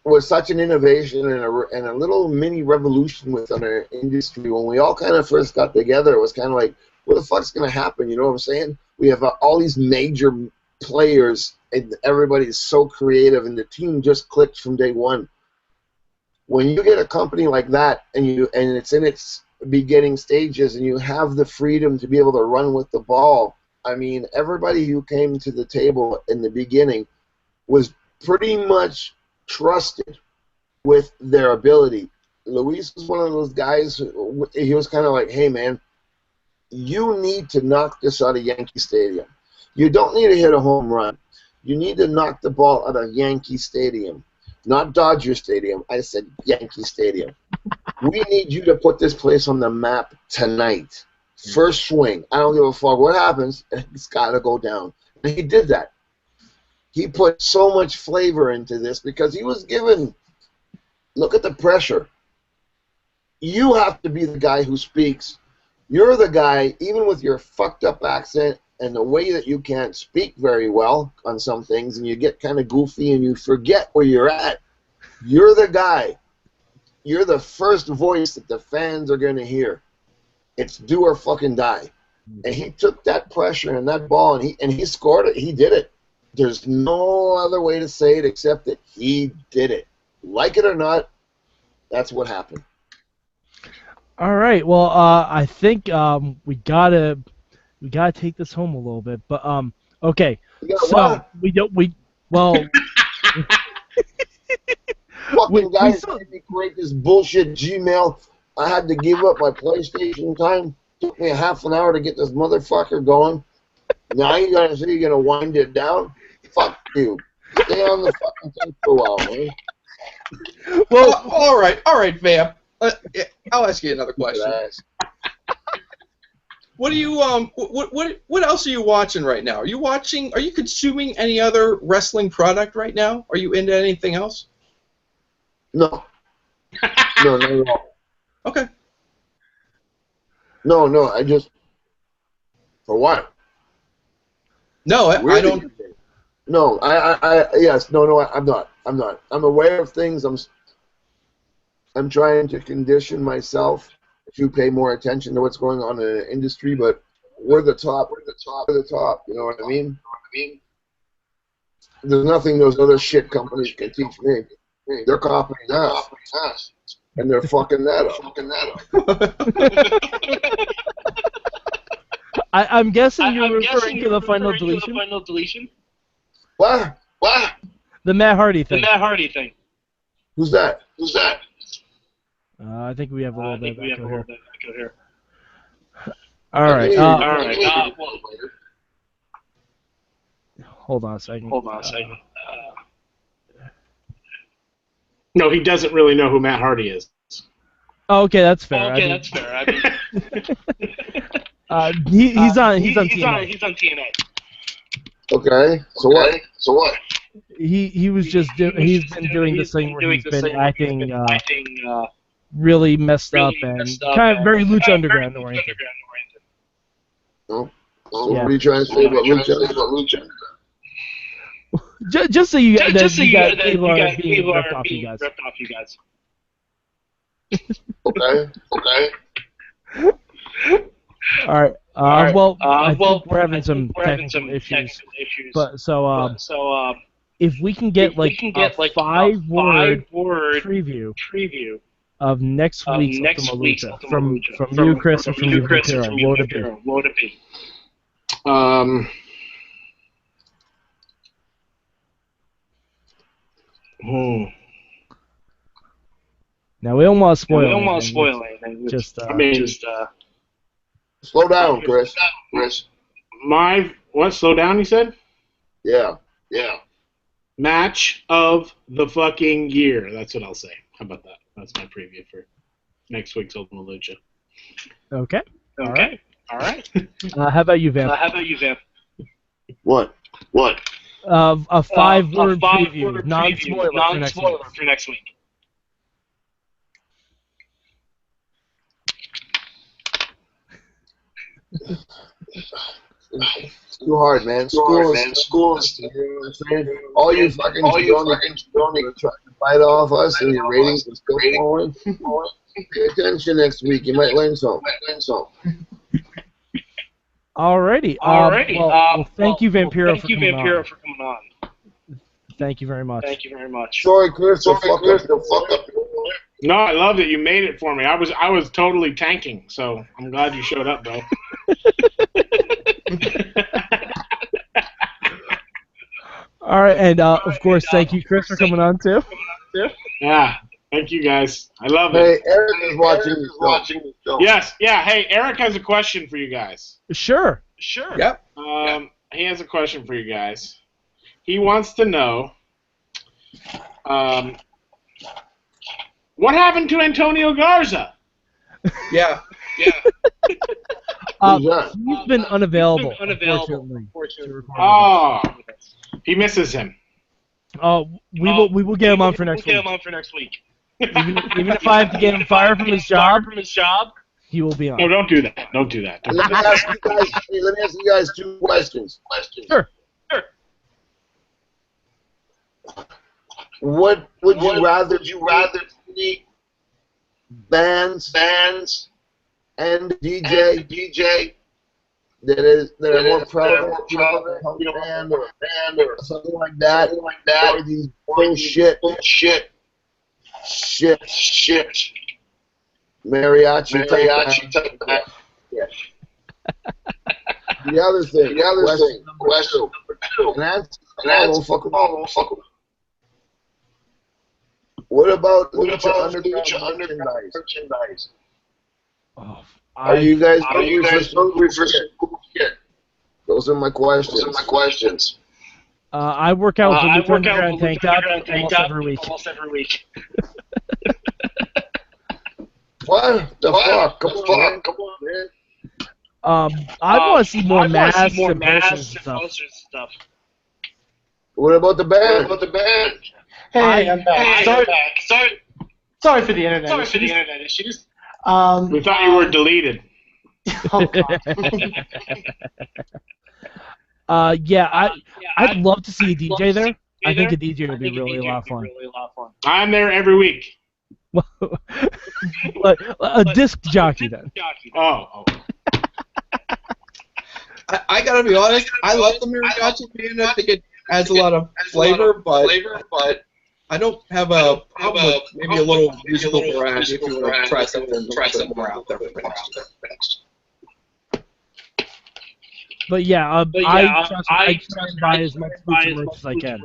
was such an innovation and a little mini revolution within our industry. When we all kind of first got together, it was kind of like, what the fuck's going to happen? You know what I'm saying? We have all these major players, and everybody's so creative, and the team just clicked from day one. When you get a company like that, and it's in its beginning stages, and you have the freedom to be able to run with the ball, I mean, everybody who came to the table in the beginning was pretty much trusted with their ability. Luis was one of those guys, he was kind of like, hey man, you need to knock this out of Yankee Stadium. You don't need to hit a home run. You need to knock the ball out of Yankee Stadium. Not Dodger Stadium. I said Yankee Stadium. We need you to put this place on the map tonight. First swing. I don't give a fuck what happens. It's got to go down. And he did that. He put so much flavor into this because he was given, look at the pressure. You have to be the guy who speaks. You're the guy, even with your fucked up accent and the way that you can't speak very well on some things and you get kind of goofy and you forget where you're at. You're the guy. You're the first voice that the fans are going to hear. It's do or fucking die. And he took that pressure and that ball and he scored it. He did it. There's no other way to say it except that he did it. Like it or not, that's what happened. All right. Well, I think we gotta take this home a little bit. But okay. So well. Fucking guys made me create this bullshit Gmail. I had to give up my PlayStation time. Took me a half an hour to get this motherfucker going. Now you gotta say you're gonna wind it down. Fuck you. Stay on the fucking thing for a while, man. Well, all right, Vamp. I'll ask you another question. What do you what else are you watching right now? Are you consuming any other wrestling product right now? Are you into anything else? No. No, not at all. Okay. No, I just for what? No, I don't. No, yes, no, I'm not. I'm aware of things. I'm trying to condition myself to pay more attention to what's going on in the industry, but we're the top. You know what I mean? There's nothing those other shit companies can teach me. They're copying us, and they're fucking that up. I'm guessing you're referring to the final deletion. What? The Matt Hardy thing. Who's that? I think we have a little bit of echo here. All right. Hold on a second. No, he doesn't really know who Matt Hardy is. Oh, okay, that's fair. That's fair. He's on TNA. Okay. So what? He was just he's been doing this thing where he's been acting really messed up and kind of very Lucha Underground oriented. So what are you trying to say about Lucha? Just so you got people are being ripped off, you guys. Okay. All right. Well, I think we're having some technical issues. But so if we can get like a 5-word preview of next week's Ultima Lucha from you, Chris, and from you, Vampiro, what would it be? Now we don't want to spoil anything. Just slow down, Chris. What? Slow down, you said? Yeah. Match of the fucking year. That's what I'll say. How about that? That's my preview for next week's Ultima Lucha. Okay. All right. How about you, Vamp? What? A 5-word preview, non-spoiler for next week. It's too hard, man. School is, you know what I'm saying? All you fucking jabronis trying to fight off us and your ratings are still falling. Pay attention next week. You might learn something. Alrighty. Well, thank you, Vampiro, for coming on. Thank you very much. Sorry, Chris. The fuck up. No, I love that you made it for me. I was totally tanking, so I'm glad you showed up, bro. All right, and of course, thank you, Chris, for coming on too. Yeah, thank you guys. I love Hey, it. Eric is watching the show. Yes, yeah. Hey, Eric has a question for you guys. Sure. Yep. He has a question for you guys. He wants to know, what happened to Antonio Garza? Yeah. He's been unavailable, unfortunately. To record Oh, he misses him. We will get him on for next week. Even if I have to get him fired from his job, he will be on. No, don't do that. Don't do that. Let me ask you guys 2 questions. Sure. What would you rather see bands and DJ that are more prevalent, band or something like that, or these bullshit mariachi type of yeah. The other thing, question number 2, and that's fuck them. What about Lucha Underground merchandise? Are you guys hungry for shit? Those are my questions. I work out with the Lucha Underground tank top almost every week. What the fuck? Come on, man. I want to see more masks and posters and stuff. What about the band? Hey, I'm back. Sorry for the internet issues. We thought you were deleted. Oh, God. I'd love to see a DJ there. I think a DJ would be really a lot of fun. I'm there every week. Like a disc jockey then. Oh. I gotta be honest. I love the mariachi band. I think it adds a lot of flavor, but I don't have a problem with maybe a little musical variety if you want to try something more out there. But I try to buy as much Lucha merch as I can.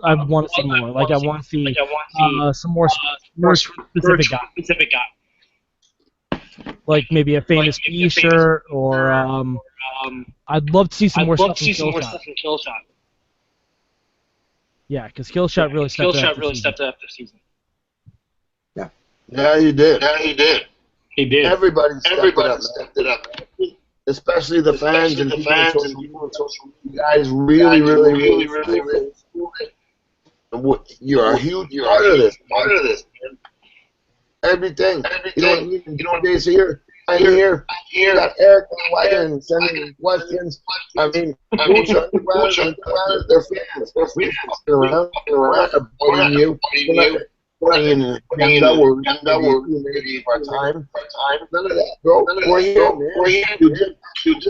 I want to see more. Like I want to see some more specific guys. Like maybe a famous T-shirt, or I'd love to see some more stuff from Killshot. Yeah, because Killshot really stepped up this season. Yeah, he did. He did. Everybody stepped it up. Especially the fans and social media. You guys really. You're a huge part of this. Man. Everything. You know, days here. I'm here. Got Eric and sending questions. I mean, Lucha Underground, they're fans. They're around. They're not bullying you. playing in the agenda where we maybe our time. None of that, bro. We're here, man.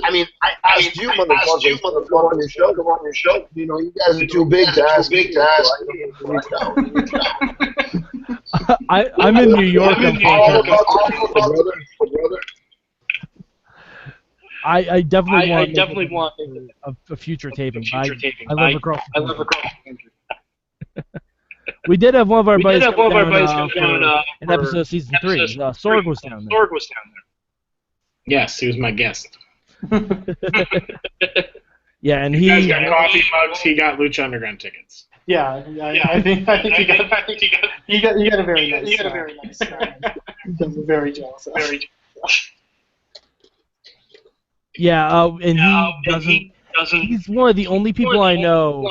I mean, I asked you, motherfuckers, to come on your show. You know, you guys are too big to ask me. I'm in New York, unfortunately. Brother. I definitely want a future taping. I live across the country. We did have one of our buddies come down for an episode of season 3. Sorg was down there. Yes, he was my guest. Yeah, and he got coffee mugs. He got Lucha Underground tickets. Yeah, I think he got a very nice. I'm very jealous. Yeah, and he doesn't. He's one of the only people I know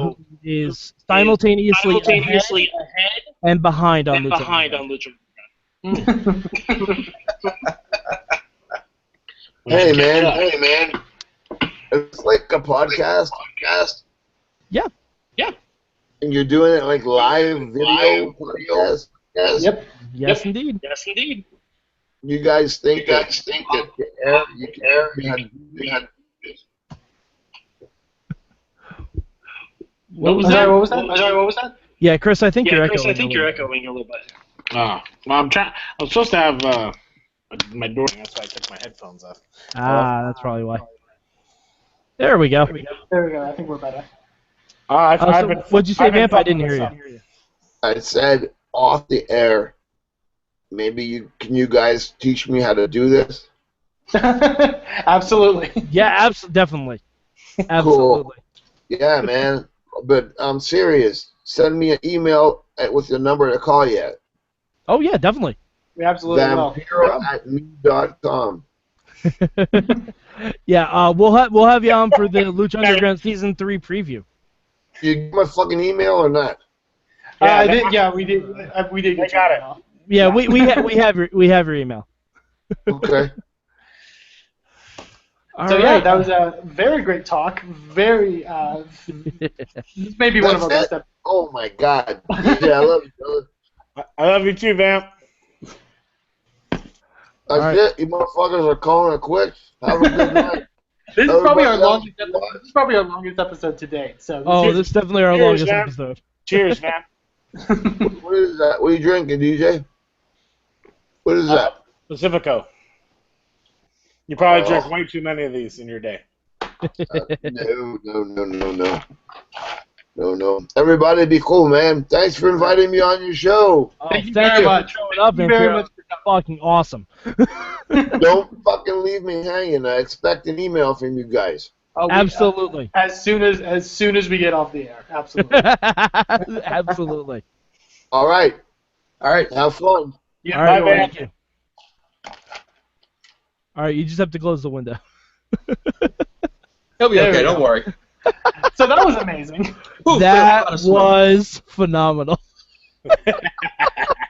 who is simultaneously ahead and behind on Lucha. Hey man, it's like a podcast. Yeah. And you're doing it like live video podcast. Yep. Yes, indeed. You guys think that you can What was that? Yeah, Chris, I think you're echoing a little bit. Well, I'm supposed to have my door. That's why I took my headphones off. That's probably why. There we go. I think we're better. What'd you say, Vamp? I didn't hear you. I said off the air. Maybe can you guys teach me how to do this? Absolutely. Yeah, definitely. Absolutely. Cool. Yeah, man. But I'm serious. Send me an email with the number to call you at. Oh yeah, definitely. We absolutely will. Vampiro@me.com. Yeah, we'll have you on for the Lucha Underground Season 3 preview. You get my fucking email or not? We did. I got it. Yeah, we have your email. Okay. Yeah, that was a very great talk. Very. This may be one of our best episodes. Oh my God. Yeah, I love you, brother. I love you too, Vamp. That's it. You motherfuckers are calling it quits. Have a good night. This is probably our longest episode to date. So. This is definitely our longest episode. Cheers, man. What is that? What are you drinking, DJ? What is that? Pacifico. You probably drink way too many of these in your day. No. Everybody be cool, man. Thanks for inviting me on your show. Thank you very much for showing up. Thank you very much. Fucking awesome. Don't fucking leave me hanging. I expect an email from you guys. Absolutely. As soon as we get off the air. Absolutely. Absolutely. All right. Have fun. Yeah, all right, thank you. All right, you just have to close the window. He'll be okay. Don't worry. So that was amazing. That was phenomenal.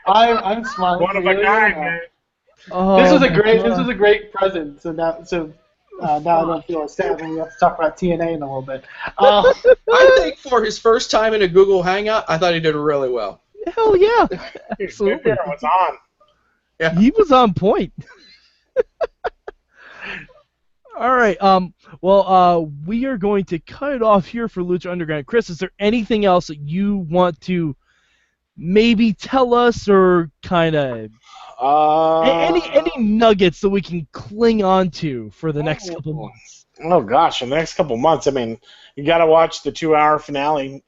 I'm smiling. One of a kind, man. This was a great present. So now I don't feel sad when we have to talk about TNA in a little bit. I think for his first time in a Google Hangout, I thought he did really well. Hell yeah. Absolutely. Was on. Yeah. He was on point. All right. We are going to cut it off here for Lucha Underground. Chris, is there anything else that you want to maybe tell us, or kind of any nuggets that we can cling on to for the next couple months? Oh gosh, in the next couple months, I mean, you got to watch the 2-hour finale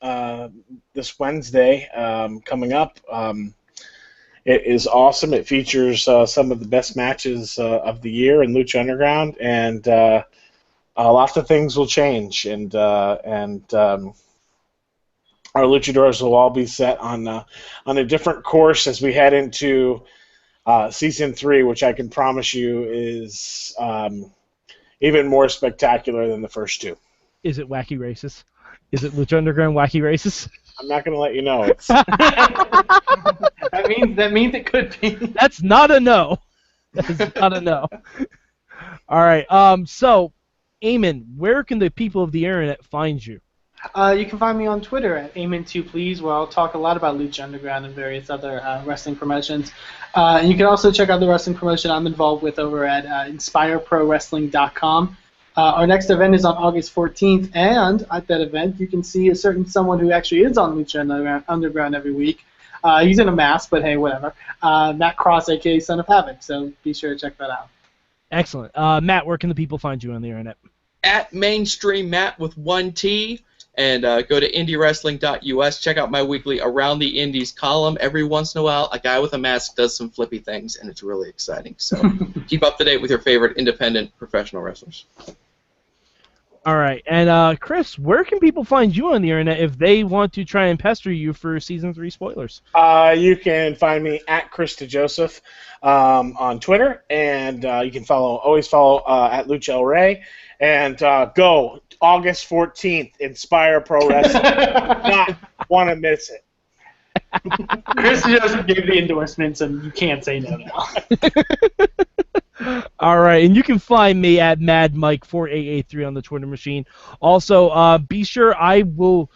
this Wednesday coming up. It is awesome. It features some of the best matches of the year in Lucha Underground, and lots of things will change, and our luchadors will all be set on a different course as we head into season 3, which I can promise you is even more spectacular than the first 2. Is it Wacky Races? Is it Lucha Underground Wacky Races? I'm not going to let you know. That means it could be. That's not a no. That's not a no. All right. So, Eamon, where can the people of the internet find you? You can find me on Twitter at Eamon2Please, where I'll talk a lot about Lucha Underground and various other wrestling promotions. And you can also check out the wrestling promotion I'm involved with over at InspireProWrestling.com. Our next event is on August 14th, and at that event, you can see a certain someone who actually is on Lucha Underground every week. He's in a mask, but hey, whatever. Matt Cross, a.k.a. Son of Havoc, so be sure to check that out. Excellent. Matt, where can the people find you on the internet? At Mainstream Matt with 1 T, and go to indiewrestling.us. Check out my weekly Around the Indies column. Every once in a while, a guy with a mask does some flippy things, and it's really exciting. So keep up to date with your favorite independent professional wrestlers. All right. And Chris, where can people find you on the internet if they want to try and pester you for Season 3 spoilers? You can find me at Chris DeJoseph on Twitter, and you can always follow at Lucha El Rey. And go August 14th, Inspire Pro Wrestling. Not want to miss it. Chris DeJoseph gave the endorsements, and you can't say no now. All right, and you can find me at MadMike4883 on the Twitter machine. Also, be sure I will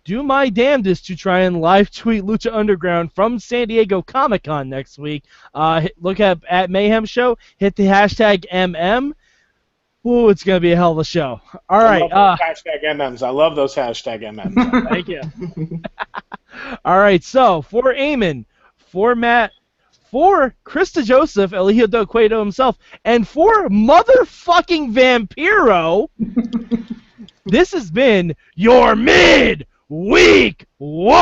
do my damnedest to try and live tweet Lucha Underground from San Diego Comic-Con next week. Look at Mayhem Show, hit the hashtag MM. Ooh, it's going to be a hell of a show. All right. I love those hashtag MMs. I love those hashtag MMs. Thank you. All right, so for Eamon, for Matt, for Chris DeJoseph, Eligio Del Cueto himself, and for motherfucking Vampiro, this has been your Midweek War!